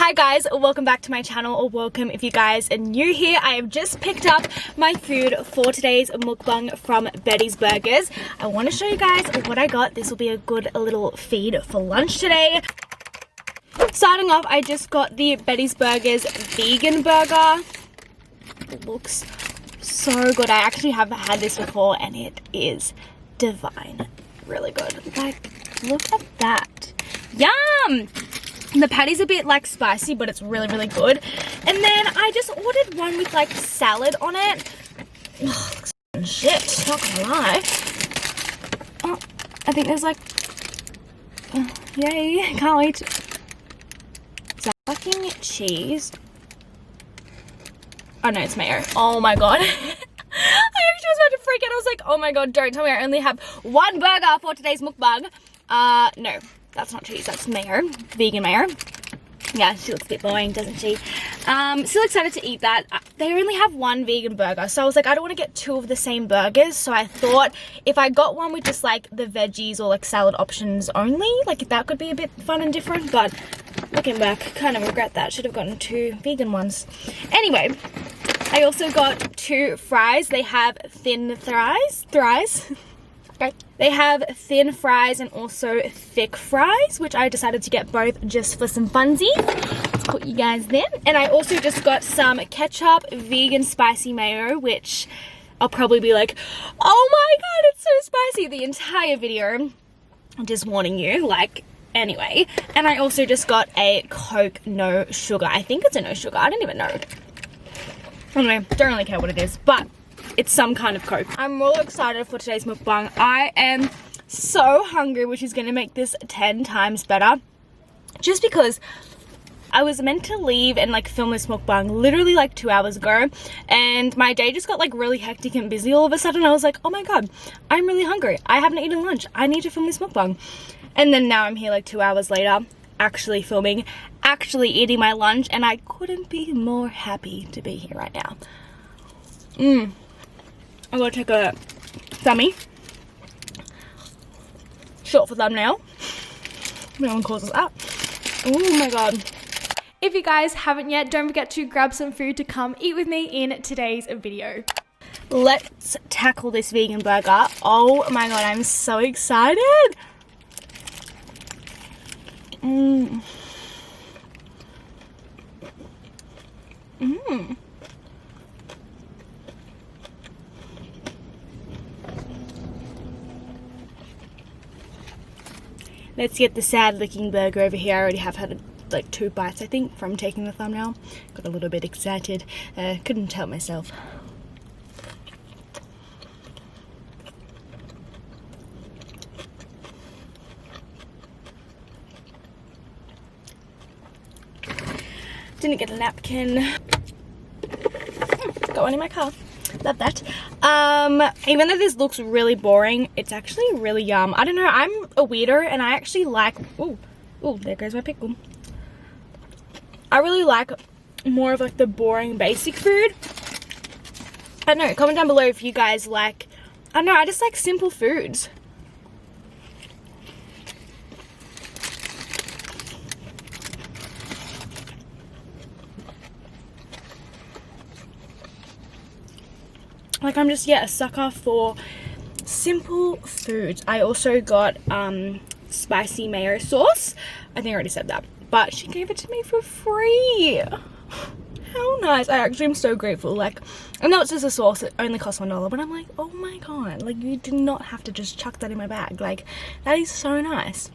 Hi guys, welcome back to my channel, or welcome if you guys are new here. I have just picked up my food for today's mukbang from Betty's Burgers. I want to show you guys what I got. This will be a good little feed for lunch today. Starting off, I just got the Betty's Burgers vegan burger. It looks so good. I actually haven't had this before and it is divine. Really good. Like, look at that. Yum! The patty's a bit like spicy, but it's really, really good. And then I just ordered one with like salad on it. Oh, looks like shit, not gonna lie. Oh, I think there's like, yay, can't wait. Is that fucking cheese? Oh no, it's mayo. Oh my god. I actually was about to freak out. I was like, oh my god, don't tell me I only have one burger for today's mukbang. No. That's not cheese, that's mayo, vegan mayo. Yeah, she looks a bit boring, doesn't she? Still excited to eat that. They only have one vegan burger, so I was like, I don't want to get two of the same burgers. So I thought if I got one with just like the veggies or like salad options only, like that could be a bit fun and different. But looking back, kind of regret that. Should have gotten two vegan ones. Anyway, I also got two fries. They have thin fries. Okay. They have thin fries and also thick fries, which I decided to get both just for some funsies. Let's put you guys there. And I also just got some ketchup vegan spicy mayo, which I'll probably be like, oh my god, it's so spicy the entire video. I'm just warning you, like, anyway. And I also just got a Coke no sugar. I think it's a no sugar. I don't even know. Anyway, don't really care what it is, but it's some kind of Coke. I'm really excited for today's mukbang. I am so hungry, which is going to make this 10 times better. Just because I was meant to leave and like film this mukbang literally like 2 hours ago. And my day just got like really hectic and busy all of a sudden. I was like, oh my god, I'm really hungry. I haven't eaten lunch. I need to film this mukbang. And then now I'm here like 2 hours later, actually filming, actually eating my lunch. And I couldn't be more happy to be here right now. I'm gonna take a thumbie. Short for thumbnail. No one calls us that. Oh my god. If you guys haven't yet, don't forget to grab some food to come eat with me in today's video. Let's tackle this vegan burger. Oh my god, I'm so excited. Let's get the sad looking burger over here. I already have had like 2 bites, I think, from taking the thumbnail. Got a little bit excited. Couldn't help myself. Didn't get a napkin. Got one in my car. Love that. Even though this looks really boring, it's actually really yum. I don't know, I'm a weirdo and I actually like, ooh, there goes my pickle. I really like more of like the boring basic food. I don't know, comment down below if you guys like, I don't know, I just like simple foods. Like, I'm just, yeah, a sucker for simple foods. I also got spicy mayo sauce. I think I already said that. But she gave it to me for free. How nice. I actually am so grateful. Like, I know it's just a sauce. It only costs $1. But I'm like, oh my god. Like, you did not have to just chuck that in my bag. Like, that is so nice.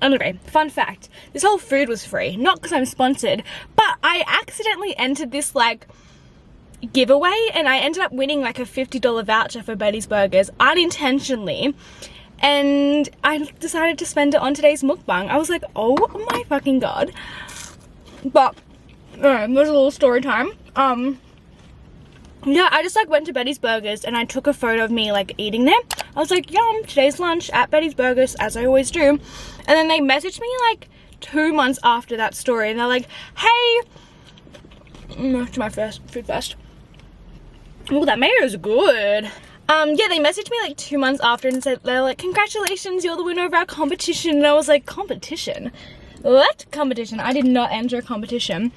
Anyway, fun fact. This whole food was free. Not because I'm sponsored. But I accidentally entered this, like, giveaway and I ended up winning like a $50 voucher for Betty's Burgers unintentionally, and I decided to spend it on today's mukbang. I was like, oh my fucking god. But there's a little story time. Yeah, I just like went to Betty's Burgers and I took a photo of me like eating there. I was like, yum, today's lunch at Betty's Burgers, as I always do. And then they messaged me like 2 months after that story and they're like, hey, to my food first. Oh, that mayo is good. Yeah, they messaged me like 2 months after and said, they're like, congratulations, you're the winner of our competition. And I was like, competition? What competition? I did not enter a competition.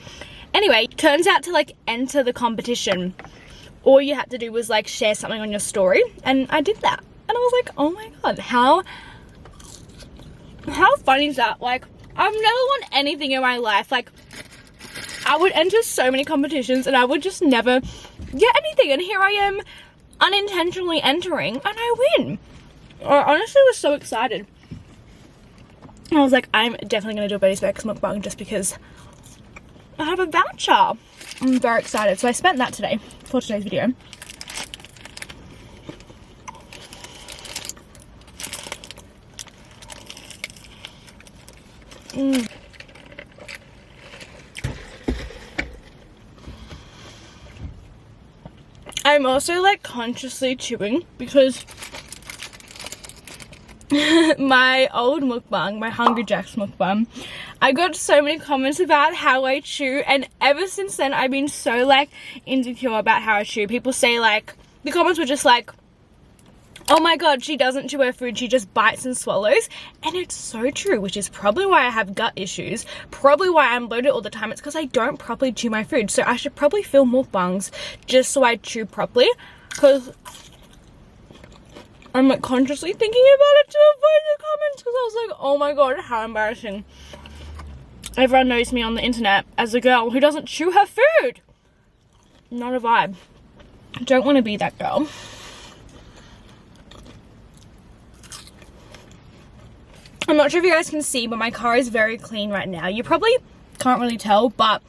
Anyway, turns out to like enter the competition, all you had to do was like share something on your story, and I did that. And I was like, oh my god, how funny is that? Like, I've never won anything in my life. Like, I would enter so many competitions and I would just never get anything, and here I am unintentionally entering and I win. I honestly was so excited. I was like, I'm definitely going to do a Betty's Bakes mukbang just because I have a voucher. I'm very excited. So I spent that today for today's video. I'm also like consciously chewing because my old mukbang, my Hungry Jack's mukbang, I got so many comments about how I chew, and ever since then I've been so like insecure about how I chew. People say like, the comments were just like, oh my god, she doesn't chew her food, she just bites and swallows. And it's so true, which is probably why I have gut issues, probably why I'm bloated all the time. It's because I don't properly chew my food. So I should probably film mukbangs just so I chew properly, because I'm like consciously thinking about it to avoid the comments, because I was like, oh my god, how embarrassing. Everyone knows me on the internet as a girl who doesn't chew her food. Not a vibe. Don't want to be that girl. I'm not sure if you guys can see, but my car is very clean right now. You probably can't really tell, but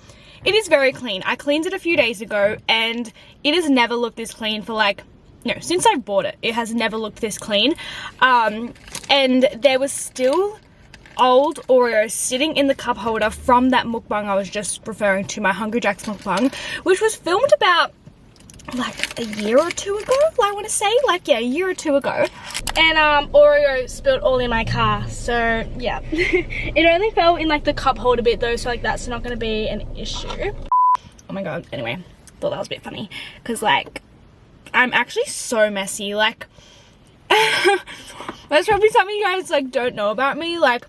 it is very clean. I cleaned it a few days ago and it has never looked this clean for like, no, since I've bought it, it has never looked this clean. And there was still old Oreos sitting in the cup holder from that mukbang I was just referring to, my Hungry Jack's mukbang, which was filmed about like a year or two ago, I want to say, like, yeah, a year or two ago. And Oreo spilled all in my car, so yeah. It only fell in like the cup holder bit though, so like that's not gonna be an issue. Oh my god, anyway, thought that was a bit funny, because like, I'm actually so messy, like, that's probably something you guys like don't know about me. Like,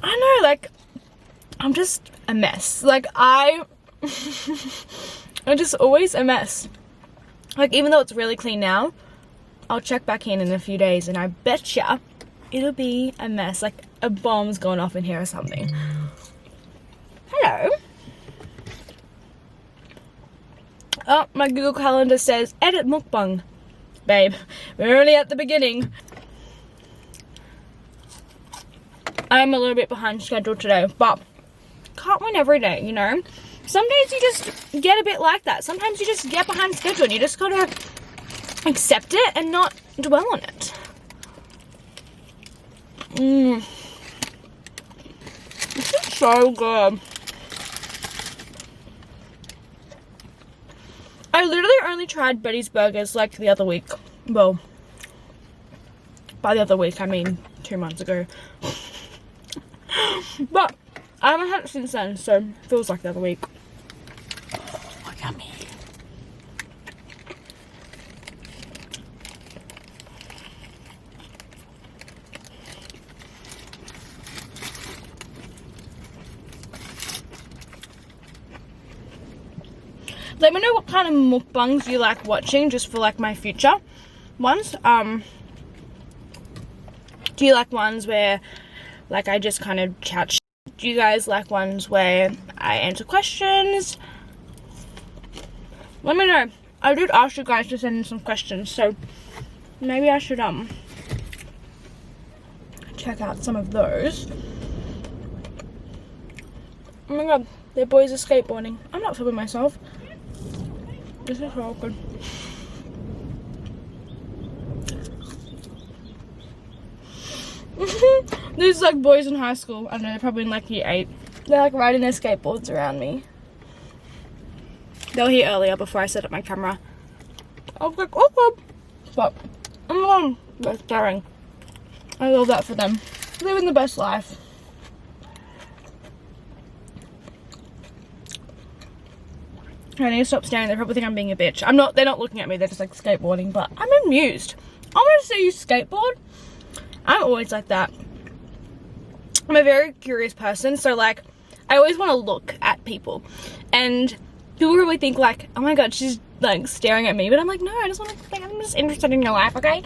I don't know, like, I'm just a mess. Like, I'm just always a mess. Like, even though it's really clean now, I'll check back in a few days and I betcha it'll be a mess. Like, a bomb's gone off in here or something. Hello. Oh, my Google Calendar says, edit mukbang. Babe, we're only at the beginning. I'm a little bit behind schedule today, but can't win every day, you know? Some days you just get a bit like that. Sometimes you just get behind schedule and you just gotta accept it and not dwell on it. This is so good. I literally only tried Betty's Burgers like the other week. Well, by the other week I mean 2 months ago. But I haven't had it since then, so it feels like the other week. Oh, yummy. Let me know what kind of mukbangs you like watching, just for like my future ones. Do you like ones where like I just kind of chat? Do you guys like ones where I answer questions? Let me know. I did ask you guys to send in some questions, so maybe I should check out some of those. Oh my god, their boys are skateboarding. I'm not filming myself. This is so awkward. These like boys in high school. I don't know, they're probably in like year 8. They're like riding their skateboards around me. They were here earlier before I set up my camera. I was like, awkward. But they're staring. I love that for them. Living the best life. I need to stop staring. They probably think I'm being a bitch. I'm not. They're not looking at me. They're just like skateboarding. But I'm amused. I want to see you skateboard. I'm always like that. I'm a very curious person, so like I always want to look at people, and people probably think like, oh my god, she's like staring at me, but I'm like, no, I just want to, like, I'm just interested in your life, okay?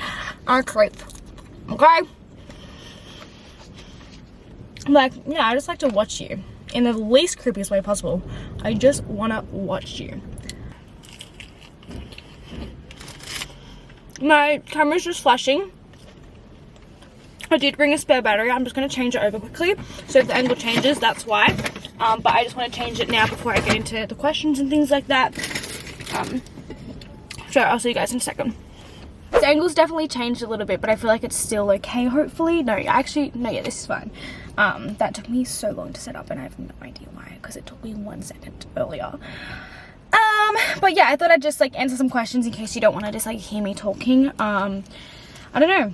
I'm a creep, okay? Like, yeah, I just like to watch you in the least creepiest way possible. I just want to watch you. My camera's just flashing. I did bring a spare battery. I'm just going to change it over quickly, so if the angle changes, that's why. But I just want to change it now before I get into the questions and things like that. So I'll see you guys in a second. The angle's definitely changed a little bit, but I feel like it's still okay, hopefully. No, actually, no, yeah, this is fine. That took me so long to set up, and I have no idea why, because it took me 1 second earlier. But yeah, I thought I'd just like answer some questions in case you don't want to just like hear me talking. I don't know.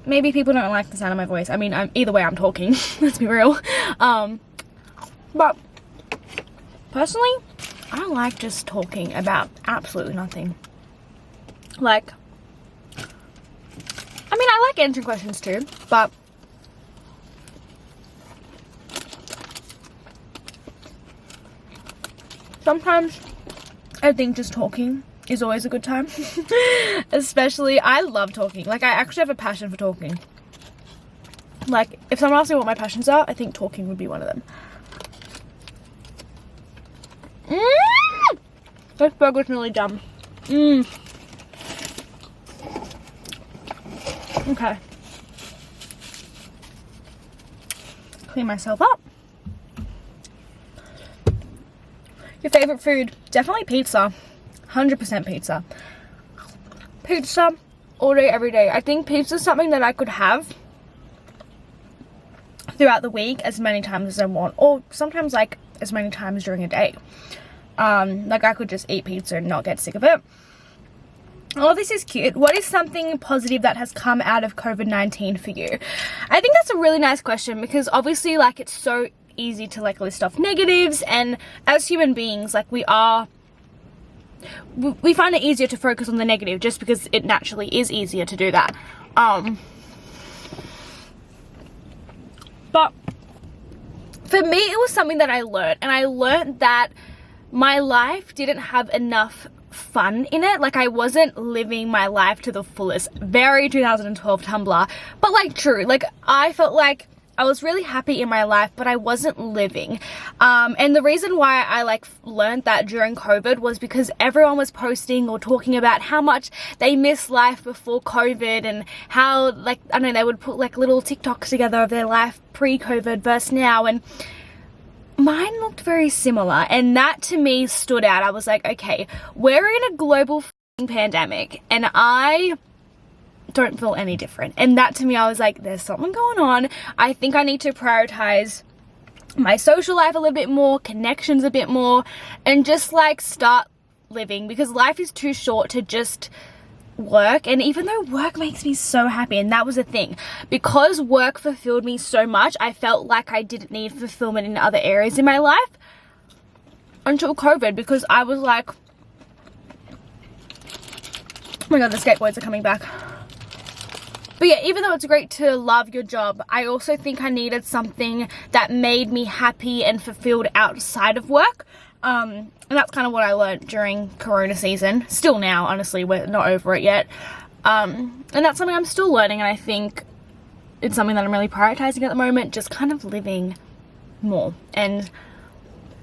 Maybe people don't like the sound of my voice. I mean, either way, I'm talking. Let's be real. But personally, I like just talking about absolutely nothing. Like, I mean, I like answering questions too, but sometimes I think just talking is always a good time. Especially, I love talking. Like, I actually have a passion for talking. Like, if someone asks me what my passions are, I think talking would be one of them. This burger's nearly done. Okay. Clean myself up. Your favorite food? Definitely pizza. 100% pizza. Pizza all day, every day. I think pizza is something that I could have throughout the week as many times as I want, or sometimes like as many times during a day. Like I could just eat pizza and not get sick of it. Oh, this is cute. What is something positive that has come out of COVID-19 for you? I think that's a really nice question, because obviously like it's so easy to like list off negatives, and as human beings, like we find it easier to focus on the negative just because it naturally is easier to do that. But for me, it was something that I learned, and I learned that my life didn't have enough fun in it. Like, I wasn't living my life to the fullest. Very 2012 Tumblr, but like true. Like, I felt like I was really happy in my life, but I wasn't living. And the reason why I like learned that during COVID was because everyone was posting or talking about how much they miss life before COVID, and how, like, I don't know, they would put like little TikToks together of their life pre-COVID versus now, and mine looked very similar, and that to me stood out. I was like, okay, we're in a global pandemic, and I don't feel any different. And that to me, I was like, there's something going on. I think I need to prioritize my social life a little bit more, connections a bit more, and just like start living, because life is too short to just work. And even though work makes me so happy, and that was the thing, because work fulfilled me so much, I felt like I didn't need fulfillment in other areas in my life until COVID, because I was like, oh my god, the skateboards are coming back. But yeah, even though it's great to love your job, I also think I needed something that made me happy and fulfilled outside of work. And that's kind of what I learned during Corona season. Still now, honestly, we're not over it yet. And that's something I'm still learning, and I think it's something that I'm really prioritizing at the moment, just kind of living more and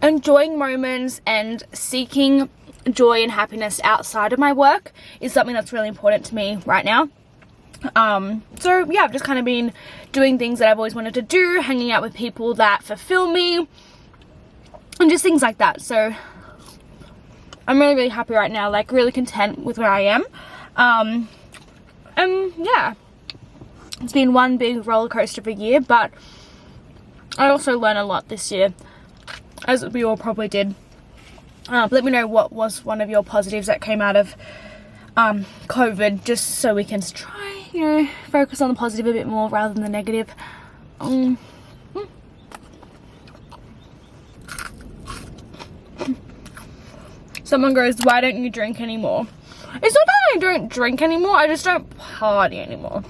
enjoying moments and seeking joy and happiness outside of my work is something that's really important to me right now. So yeah, I've just kind of been doing things that I've always wanted to do, hanging out with people that fulfill me, and just things like that. So I'm really, really happy right now, like really content with where I am. And yeah, it's been one big roller coaster of a year, but I also learned a lot this year, as we all probably did. Let me know what was one of your positives that came out of COVID, just so we can try, you know, focus on the positive a bit more rather than the negative. Someone goes, why don't you drink anymore? It's not that I don't drink anymore, I just don't party anymore.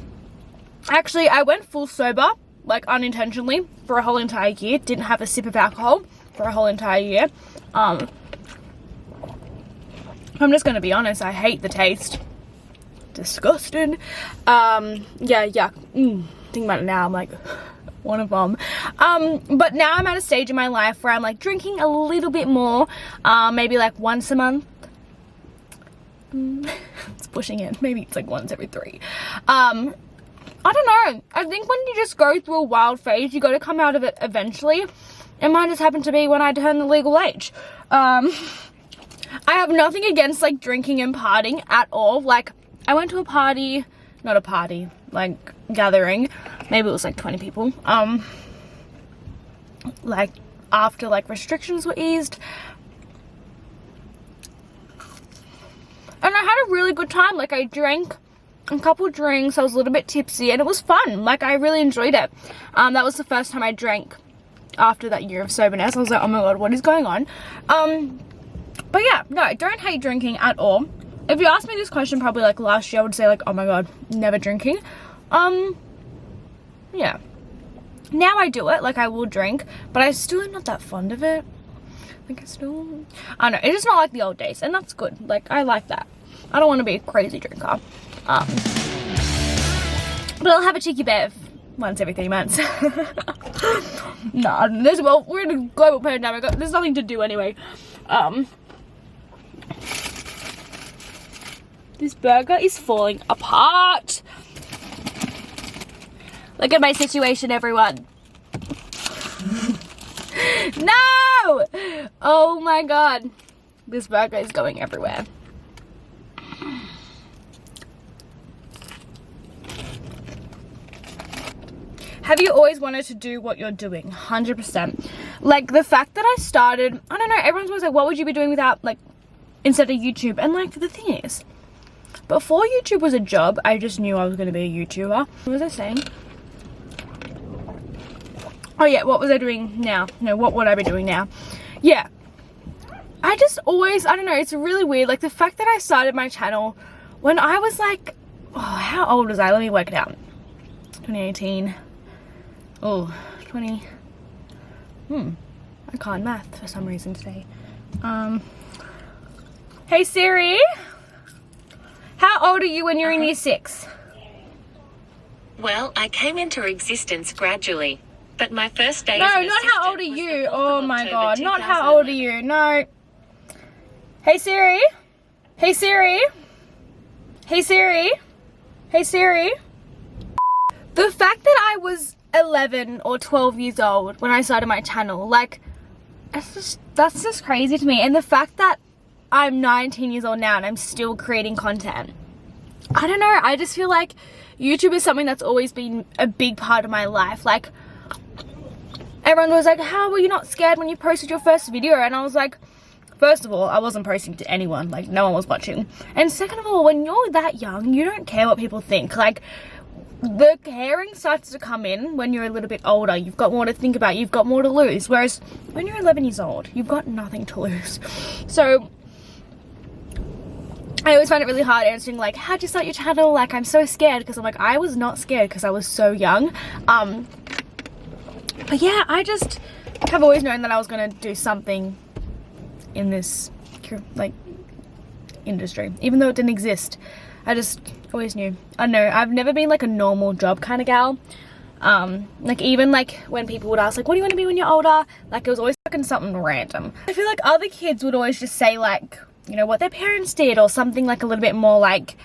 Actually, I went full sober, like unintentionally, for a whole entire year. Didn't have a sip of alcohol for a whole entire year. I'm just gonna be honest, I hate the taste. Disgusting. Yeah, yuck. Think about it now, I'm like, want to vom. But now I'm at a stage in my life where I'm like drinking a little bit more, maybe like once a month. It's pushing it. Maybe it's like once every 3. I don't know. I think when you just go through a wild phase, you got to come out of it eventually. And mine just happened to be when I turned the legal age. I have nothing against like drinking and partying at all. Like, I went to a party, not a party, like gathering. Maybe it was like 20 people. Like after like restrictions were eased. And I had a really good time. Like, I drank a couple drinks, I was a little bit tipsy, and it was fun. Like, I really enjoyed it. That was the first time I drank after that year of soberness. I was like, oh my god, what is going on? But yeah, no, I don't hate drinking at all. If you asked me this question probably like last year, I would say like, oh my god, never drinking. Yeah. Now I do it, like I will drink, but I still am not that fond of it. Like, I don't know, it's just not like the old days, and that's good. Like, I like that. I don't want to be a crazy drinker. But I'll have a cheeky bev once every 3 months. Nah, well, we're in a global pandemic. There's nothing to do anyway. This burger is falling apart. Look at my situation, everyone. No! Oh my god. This burger is going everywhere. Have you always wanted to do what you're doing? 100%. Like, the fact that I started, I don't know, everyone's always like, what would you be doing without, like, instead of YouTube? And, like, the thing is, before YouTube was a job, I just knew I was going to be a YouTuber. What was I saying? Oh yeah, what was I doing now? No, what would I be doing now? Yeah. I just always, I don't know, it's really weird. Like, the fact that I started my channel when I was like, oh, how old was I? Let me work it out. 2018. Oh, 20. I can't math for some reason today. Hey Siri. How old are you when you're in year 6? Well, I came into existence gradually. But my first day No, not how old are you? Oh my god, not how old are you? No. Hey Siri. Hey Siri. Hey Siri. Hey Siri. The fact that I was 11 or 12 years old when I started my channel, like, that's just crazy to me. And the fact that I'm 19 years old now and I'm still creating content. I don't know, I just feel like YouTube is something that's always been a big part of my life. Like, everyone was like, how were you not scared when you posted your first video? And I was like, first of all, I wasn't posting to anyone. Like, no one was watching. And second of all, when you're that young, you don't care what people think. Like, the caring starts to come in when you're a little bit older. You've got more to think about. You've got more to lose. Whereas when you're 11 years old, you've got nothing to lose. So I always find it really hard answering, like, how'd you start your channel? Like, I'm so scared, because I'm like, I was not scared because I was so young. But yeah, I just have always known that I was going to do something in this, like, industry. Even though it didn't exist, I just always knew. I don't know, I've never been, like, a normal job kind of gal. Like, even, like, when people would ask, like, what do you want to be when you're older? Like, it was always fucking something random. I feel like other kids would always just say, like, you know, what their parents did, or something, like, a little bit more, like,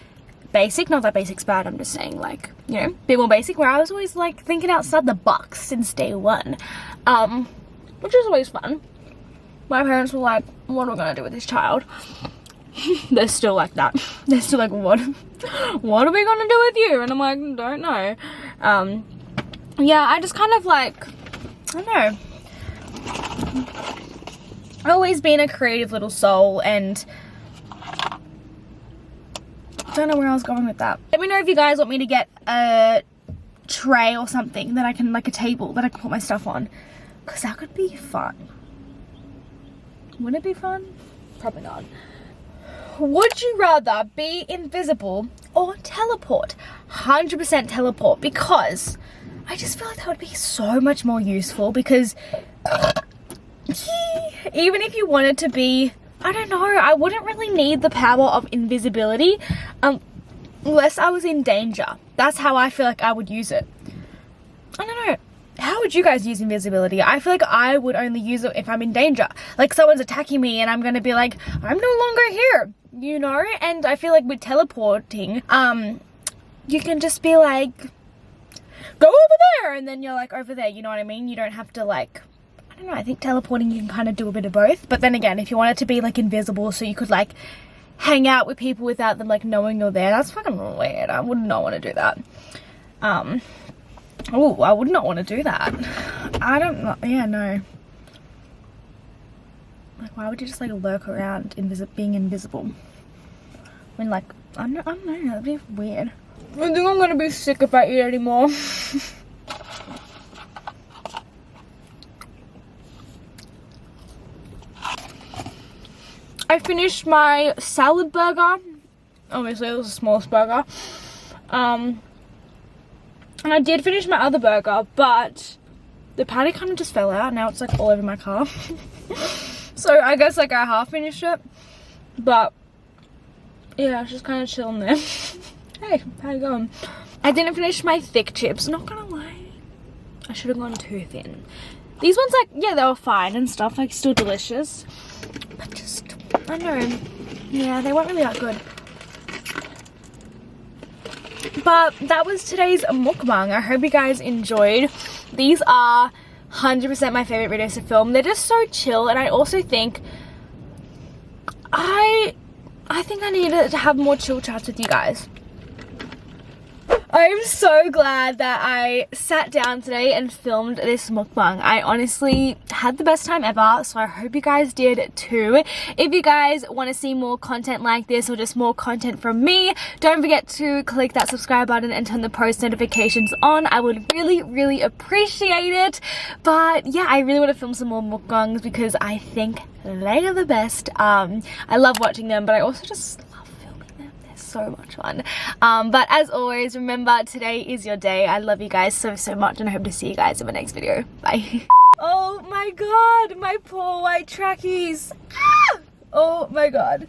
basic. Not that basic's bad, I'm just saying, like, you know, a bit more basic, where I was always, like, thinking outside the box since day one, which is always fun. My parents were like, what are we gonna do with this child? They're still like that. They're still like, what are we gonna do with you? And I'm like, don't know. Yeah, I just kind of, like, I don't know, I've always been a creative little soul, and I don't know where I was going with that. Let me know if you guys want me to get a tray or something that I can, like a table that I can put my stuff on, because that could be fun. Would it be fun? Probably not. Would you rather be invisible or teleport? 100% teleport, because I just feel like that would be so much more useful because even if you wanted to be, I don't know, I wouldn't really need the power of invisibility unless I was in danger. That's how I feel like I would use it. I don't know. How would you guys use invisibility? I feel like I would only use it if I'm in danger. Like someone's attacking me and I'm going to be like, I'm no longer here, you know? And I feel like with teleporting, you can just be like, go over there, and then you're like over there, you know what I mean? You don't have to like, I don't know, I think teleporting you can kind of do a bit of both. But then again, if you wanted to be like invisible so you could like hang out with people without them like knowing you're there, that's fucking weird. I would not want to do that. Oh, I would not want to do that. I don't know. Yeah, no. Like, why would you just like lurk around being invisible? When like, I don't know, that'd be weird. I think I'm gonna be sick if I eat anymore. I finished my salad burger. Obviously, it was the smallest burger. And I did finish my other burger, but the patty kind of just fell out. Now it's like all over my car. So I guess like I half finished it. But yeah, I was just kind of chilling there. Hey, how you going? I didn't finish my thick chips, not gonna lie. I should have gone too thin. These ones, like, yeah, they were fine and stuff, like still delicious. But just, I don't know. Yeah, they weren't really that good. But that was today's mukbang. I hope you guys enjoyed. These are 100% my favorite videos to film. They're just so chill, and I also think I think I need to have more chill chats with you guys. I'm so glad that I sat down today and filmed this mukbang. I honestly had the best time ever, so I hope you guys did too. If you guys want to see more content like this or just more content from me, don't forget to click that subscribe button and turn the post notifications on. I would really, really appreciate it. But yeah, I really want to film some more mukbangs because I think they are the best. I love watching them, but I also just so much fun. But as always, remember, today is your day. I love you guys so much, and I hope to see you guys in my next video. Bye. Oh my god, my poor white trackies. Ah! Oh my god.